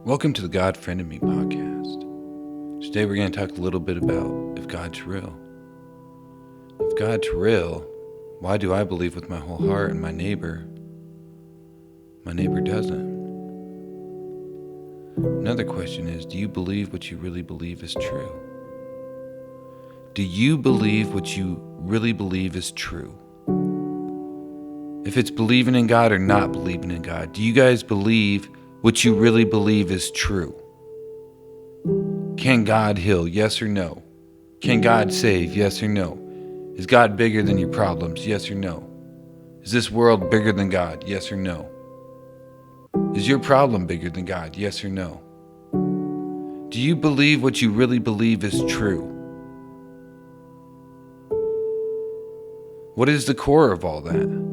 Welcome to the God Friend of Me podcast. Today we're going to talk a little bit about if God's real. If God's real, why do I believe with my whole heart and my neighbor doesn't? Another question is, do you believe what you really believe is true? Do you believe what you really believe is true? If it's believing in God or not believing in God, do you guys believe what you really believe is true? Can God heal? Yes or no? Can God save? Yes or no? Is God bigger than your problems? Yes or no? Is this world bigger than God? Yes or no? Is your problem bigger than God? Yes or no? Do you believe what you really believe is true? What is the core of all that?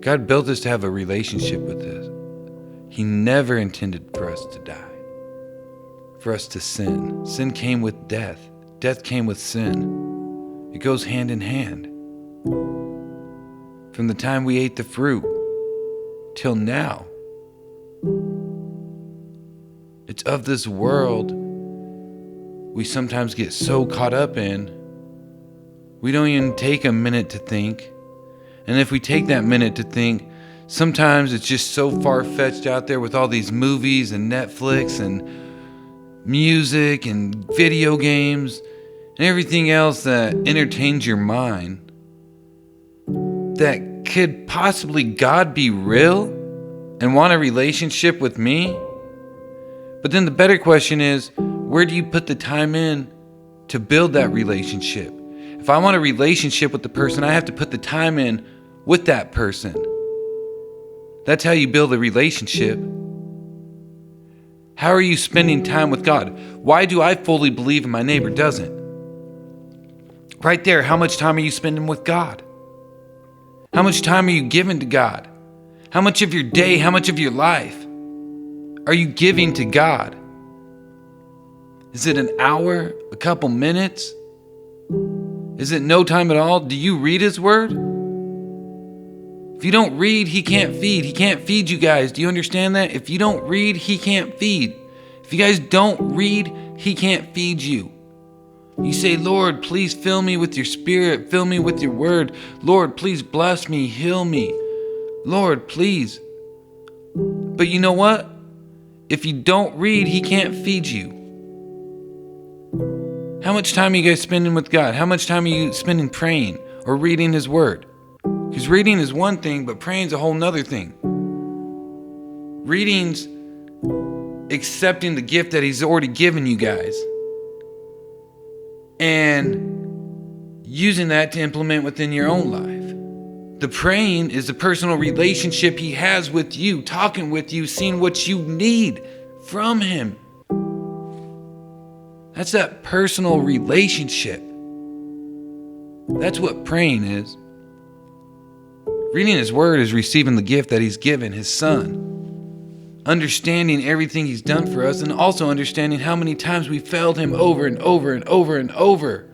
God built us to have a relationship with us. He never intended for us to die, for us to sin. Sin came with death. Death came with sin. It goes hand in hand. From the time we ate the fruit till now. It's of this world we sometimes get so caught up in, we don't even take a minute to think. And if we take that minute to think, sometimes it's just so far-fetched out there with all these movies and Netflix and music and video games and everything else that entertains your mind, that could possibly God be real and want a relationship with me? But then the better question is, where do you put the time in to build that relationship? If I want a relationship with the person, I have to put the time in with that person. That's how you build a relationship. How are you spending time with God? Why do I fully believe and my neighbor doesn't? Right there, how much time are you spending with God? How much time are you giving to God? How much of your day, how much of your life are you giving to God? Is it an hour, a couple minutes? Is it no time at all? Do you read His Word? If you don't read, He can't feed. He can't feed you guys. Do you understand that? If you don't read, He can't feed. If you guys don't read, He can't feed you. You say, Lord, please fill me with your Spirit. Fill me with your Word. Lord, please bless me. Heal me. Lord, please. But you know what? If you don't read, He can't feed you. How much time are you guys spending with God? How much time are you spending praying or reading His Word? Because reading is one thing, but praying is a whole nother thing. Reading's accepting the gift that He's already given you guys and using that to implement within your own life. The praying is the personal relationship He has with you, talking with you, seeing what you need from Him. That's that personal relationship. That's what praying is. Reading His Word is receiving the gift that He's given, His Son. Understanding everything He's done for us and also understanding how many times we failed Him over and over and over and over.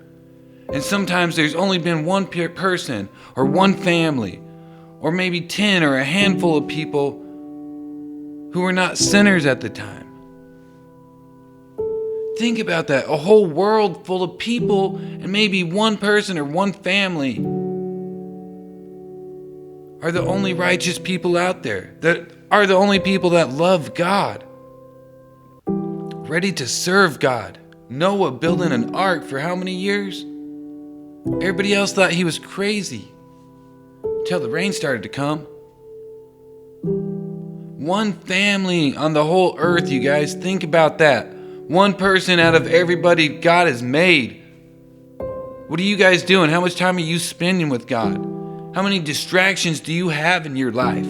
And sometimes there's only been one person or one family or maybe 10 or a handful of people who were not sinners at the time. Think about that. A whole world full of people and maybe one person or one family are the only righteous people out there, that are the only people that love God, ready to serve God. Noah building an ark for how many years? Everybody else thought he was crazy until the rain started to come. One family on the whole earth, you guys, think about that. One person out of everybody God has made. What are you guys doing? How much time are you spending with God? How many distractions do you have in your life?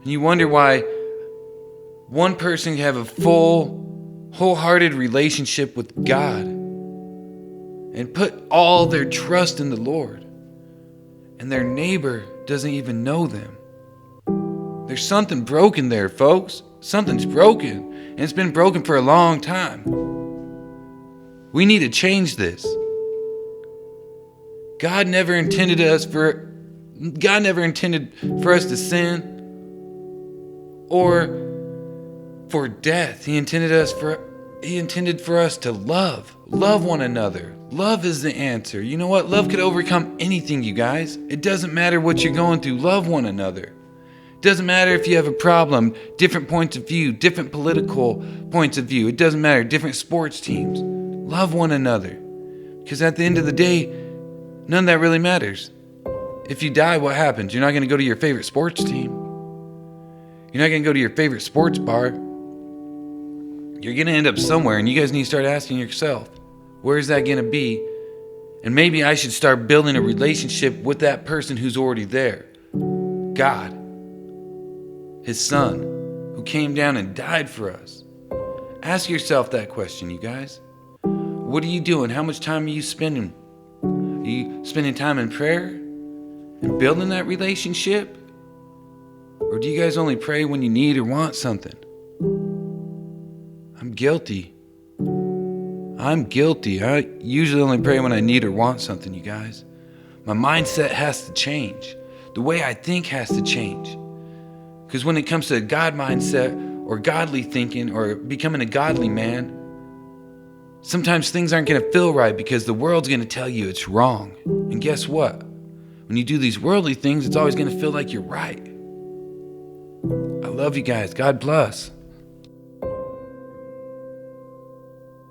And you wonder why one person can have a full, wholehearted relationship with God and put all their trust in the Lord, and their neighbor doesn't even know them. There's something broken there, folks. Something's broken, and it's been broken for a long time. We need to change this. God never intended for us to sin or for death. He intended for us to love one another. Love is the answer. You know what? Love could overcome anything, you guys. It doesn't matter what you're going through. Love one another. It doesn't matter if you have a problem, different points of view, different political points of view. It doesn't matter, different sports teams. Love one another. Because at the end of the day, none of that really matters. If you die, what happens? You're not going to go to your favorite sports team. You're not going to go to your favorite sports bar. You're going to end up somewhere, and you guys need to start asking yourself, where is that going to be? And maybe I should start building a relationship with that person who's already there. God, His Son, who came down and died for us. Ask yourself that question, you guys. What are you doing? How much time are you spending? Are you spending time in prayer and building that relationship? Or do you guys only pray when you need or want something? I'm guilty. I usually only pray when I need or want something, you guys. My mindset has to change. The way I think has to change. Because when it comes to a God mindset or godly thinking or becoming a godly man, sometimes things aren't going to feel right because the world's going to tell you it's wrong. And guess what? When you do these worldly things, it's always going to feel like you're right. I love you guys. God bless.